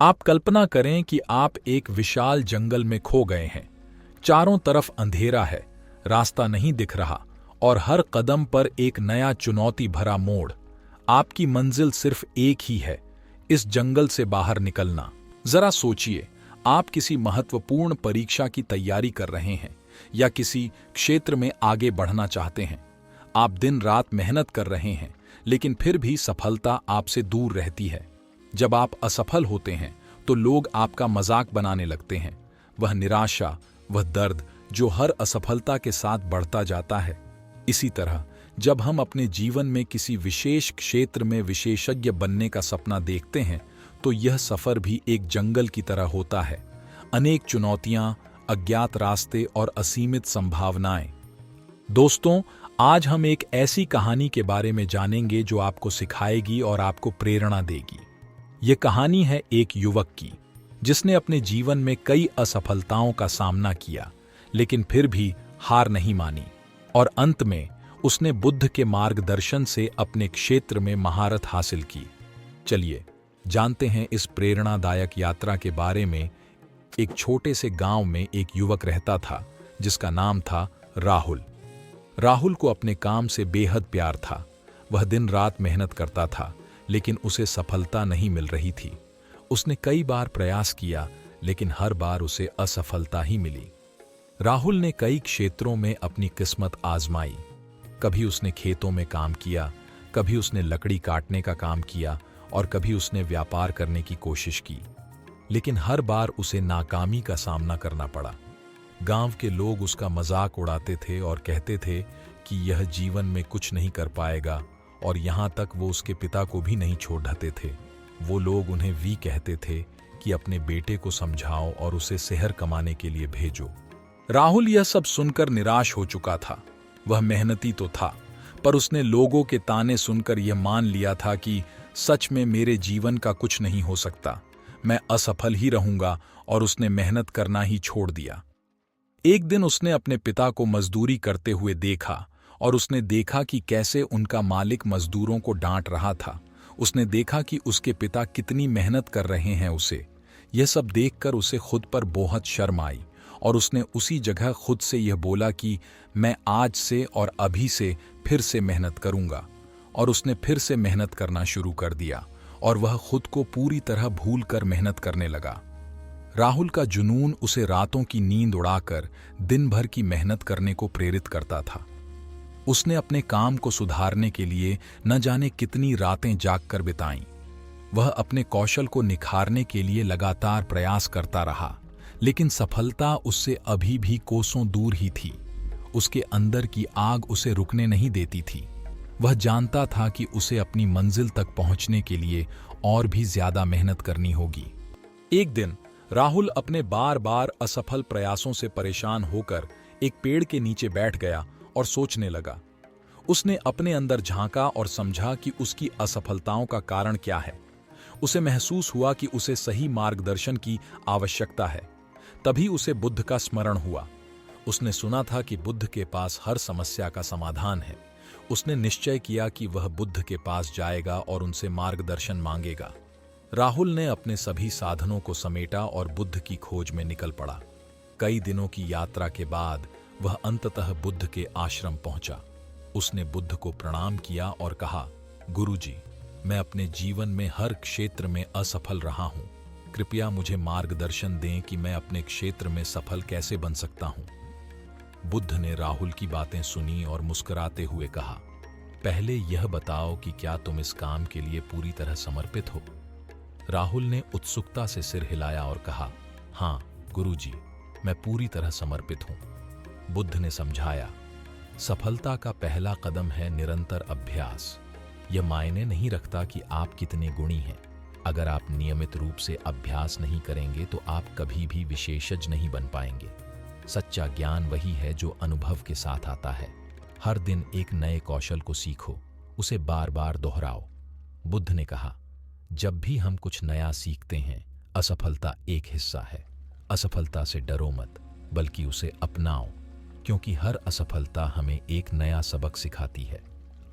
आप कल्पना करें कि आप एक विशाल जंगल में खो गए हैं। चारों तरफ अंधेरा है, रास्ता नहीं दिख रहा और हर कदम पर एक नया चुनौती भरा मोड़। आपकी मंजिल सिर्फ एक ही है, इस जंगल से बाहर निकलना। जरा सोचिए, आप किसी महत्वपूर्ण परीक्षा की तैयारी कर रहे हैं या किसी क्षेत्र में आगे बढ़ना चाहते हैं। आप दिन रात मेहनत कर रहे हैं, लेकिन फिर भी सफलता आपसे दूर रहती है। जब आप असफल होते हैं तो लोग आपका मजाक बनाने लगते हैं। वह निराशा, वह दर्द जो हर असफलता के साथ बढ़ता जाता है। इसी तरह जब हम अपने जीवन में किसी विशेष क्षेत्र में विशेषज्ञ बनने का सपना देखते हैं तो यह सफर भी एक जंगल की तरह होता है। अनेक चुनौतियां, अज्ञात रास्ते और असीमित संभावनाएं। दोस्तों, आज हम एक ऐसी कहानी के बारे में जानेंगे जो आपको सिखाएगी और आपको प्रेरणा देगी। ये कहानी है एक युवक की, जिसने अपने जीवन में कई असफलताओं का सामना किया, लेकिन फिर भी हार नहीं मानी और अंत में उसने बुद्ध के मार्गदर्शन से अपने क्षेत्र में महारत हासिल की। चलिए जानते हैं इस प्रेरणादायक यात्रा के बारे में। एक छोटे से गांव में एक युवक रहता था जिसका नाम था राहुल। राहुल को अपने काम से बेहद प्यार था। वह दिन रात मेहनत करता था, लेकिन उसे सफलता नहीं मिल रही थी। उसने कई बार प्रयास किया, लेकिन हर बार उसे असफलता ही मिली। राहुल ने कई क्षेत्रों में अपनी किस्मत आजमाई। कभी उसने खेतों में काम किया, कभी उसने लकड़ी काटने का काम किया और कभी उसने व्यापार करने की कोशिश की, लेकिन हर बार उसे नाकामी का सामना करना पड़ा। गांव के लोग उसका मजाक उड़ाते थे और कहते थे कि यह जीवन में कुछ नहीं कर पाएगा, और यहाँ तक वो उसके पिता को भी नहीं छोड़ ढते थे। वो लोग उन्हें भी कहते थे कि अपने बेटे को समझाओ और उसे शहर कमाने के लिए भेजो। राहुल यह सब सुनकर निराश हो चुका था। वह मेहनती तो था, पर उसने लोगों के ताने सुनकर यह मान लिया था कि सच में मेरे जीवन का कुछ नहीं हो सकता, मैं असफल ही रहूंगा, और उसने मेहनत करना ही छोड़ दिया। एक दिन उसने अपने पिता को मजदूरी करते हुए देखा और उसने देखा कि कैसे उनका मालिक मजदूरों को डांट रहा था। उसने देखा कि उसके पिता कितनी मेहनत कर रहे हैं उसे। यह सब देखकर उसे खुद पर बहुत शर्म आई और उसने उसी जगह खुद से यह बोला कि मैं आज से और अभी से फिर से मेहनत करूंगा। और उसने फिर से मेहनत करना शुरू कर दिया और वह खुद को पूरी तरह भूल कर मेहनत करने लगा। राहुल का जुनून उसे रातों की नींद उड़ाकर दिन भर की मेहनत करने को प्रेरित करता था। उसने अपने काम को सुधारने के लिए न जाने कितनी रातें जागकर बिताईं। वह अपने कौशल को निखारने के लिए लगातार प्रयास करता रहा, लेकिन सफलता उससे अभी भी कोसों दूर ही थी। उसके अंदर की आग उसे रुकने नहीं देती थी। वह जानता था कि उसे अपनी मंजिल तक पहुंचने के लिए और भी ज्यादा मेहनत करनी होगी। एक दिन राहुल अपने बार बार असफल प्रयासों से परेशान होकर एक पेड़ के नीचे बैठ गया और सोचने लगा। उसने अपने अंदर झांका और समझा कि उसकी असफलताओं का कारण क्या है। उसे महसूस हुआ कि उसे सही मार्गदर्शन की आवश्यकता है। तभी उसे बुद्ध का स्मरण हुआ। उसने सुना था कि बुद्ध के पास हर समस्या का समाधान है। उसने निश्चय किया कि वह बुद्ध के पास जाएगा और उनसे मार्गदर्शन मांगेगा। राहुल ने अपने सभी साधनों को समेटा और बुद्ध की खोज में निकल पड़ा। कई दिनों की यात्रा के बाद वह अंततः बुद्ध के आश्रम पहुंचा। उसने बुद्ध को प्रणाम किया और कहा, गुरुजी, मैं अपने जीवन में हर क्षेत्र में असफल रहा हूं। कृपया मुझे मार्गदर्शन दें कि मैं अपने क्षेत्र में सफल कैसे बन सकता हूं। बुद्ध ने राहुल की बातें सुनी और मुस्कुराते हुए कहा, पहले यह बताओ कि क्या तुम इस काम के लिए पूरी तरह समर्पित हो। राहुल ने उत्सुकता से सिर हिलाया और कहा, हाँ गुरुजी, मैं पूरी तरह समर्पित हूं। बुद्ध ने समझाया, सफलता का पहला कदम है निरंतर अभ्यास। यह मायने नहीं रखता कि आप कितने गुणी हैं। अगर आप नियमित रूप से अभ्यास नहीं करेंगे तो आप कभी भी विशेषज्ञ नहीं बन पाएंगे। सच्चा ज्ञान वही है जो अनुभव के साथ आता है। हर दिन एक नए कौशल को सीखो, उसे बार बार दोहराओ। बुद्ध ने कहा, जब भी हम कुछ नया सीखते हैं, असफलता एक हिस्सा है। असफलता से डरो मत, बल्कि उसे अपनाओ, क्योंकि हर असफलता हमें एक नया सबक सिखाती है।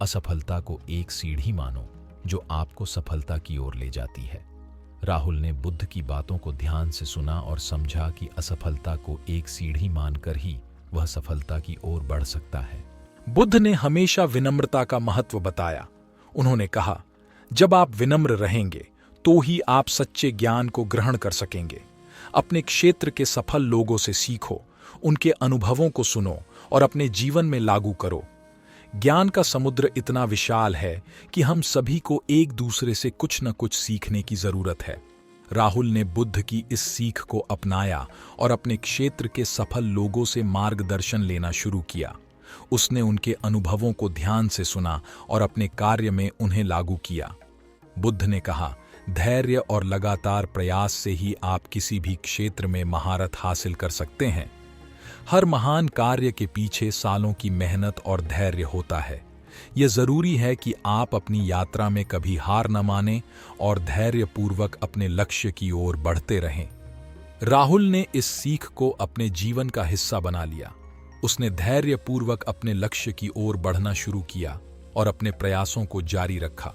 असफलता को एक सीढ़ी मानो जो आपको सफलता की ओर ले जाती है। राहुल ने बुद्ध की बातों को ध्यान से सुना और समझा कि असफलता को एक सीढ़ी मानकर ही वह सफलता की ओर बढ़ सकता है। बुद्ध ने हमेशा विनम्रता का महत्व बताया। उन्होंने कहा, जब आप विनम्र रहेंगे तो ही आप सच्चे ज्ञान को ग्रहण कर सकेंगे। अपने क्षेत्र के सफल लोगों से सीखो, उनके अनुभवों को सुनो और अपने जीवन में लागू करो। ज्ञान का समुद्र इतना विशाल है कि हम सभी को एक दूसरे से कुछ न कुछ सीखने की जरूरत है। राहुल ने बुद्ध की इस सीख को अपनाया और अपने क्षेत्र के सफल लोगों से मार्गदर्शन लेना शुरू किया। उसने उनके अनुभवों को ध्यान से सुना और अपने कार्य में उन्हें लागू किया। बुद्ध ने कहा, धैर्य और लगातार प्रयास से ही आप किसी भी क्षेत्र में महारत हासिल कर सकते हैं। हर महान कार्य के पीछे सालों की मेहनत और धैर्य होता है। यह जरूरी है कि आप अपनी यात्रा में कभी हार न मानें और धैर्यपूर्वक अपने लक्ष्य की ओर बढ़ते रहें। राहुल ने इस सीख को अपने जीवन का हिस्सा बना लिया। उसने धैर्यपूर्वक अपने लक्ष्य की ओर बढ़ना शुरू किया और अपने प्रयासों को जारी रखा।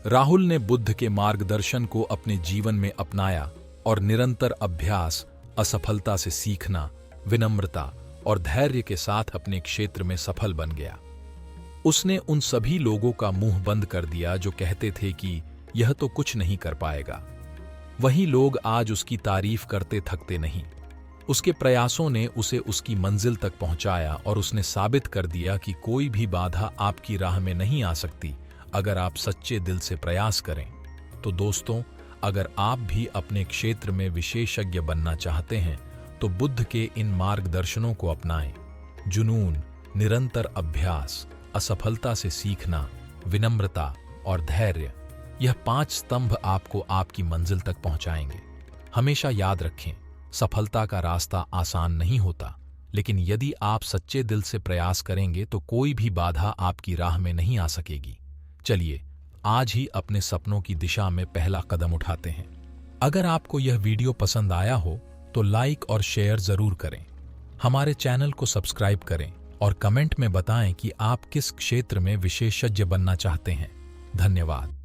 राहुल ने बुद्ध के मार्गदर्शन को अपने जीवन में अपनाया और निरंतर अभ्यास, असफलता से सीखना, विनम्रता और धैर्य के साथ अपने क्षेत्र में सफल बन गया। उसने उन सभी लोगों का मुंह बंद कर दिया जो कहते थे कि यह तो कुछ नहीं कर पाएगा। वही लोग आज उसकी तारीफ करते थकते नहीं। उसके प्रयासों ने उसे उसकी मंजिल तक पहुंचाया और उसने साबित कर दिया कि कोई भी बाधा आपकी राह में नहीं आ सकती अगर आप सच्चे दिल से प्रयास करें। तो दोस्तों, अगर आप भी अपने क्षेत्र में विशेषज्ञ बनना चाहते हैं तो बुद्ध के इन मार्गदर्शनों को अपनाएं। जुनून, निरंतर अभ्यास, असफलता से सीखना, विनम्रता और धैर्य, यह 5 स्तंभ आपको आपकी मंजिल तक पहुंचाएंगे। हमेशा याद रखें, सफलता का रास्ता आसान नहीं होता, लेकिन यदि आप सच्चे दिल से प्रयास करेंगे तो कोई भी बाधा आपकी राह में नहीं आ सकेगी। चलिए, आज ही अपने सपनों की दिशा में पहला कदम उठाते हैं। अगर आपको यह वीडियो पसंद आया हो तो लाइक और शेयर जरूर करें। हमारे चैनल को सब्सक्राइब करें और कमेंट में बताएं कि आप किस क्षेत्र में विशेषज्ञ बनना चाहते हैं। धन्यवाद।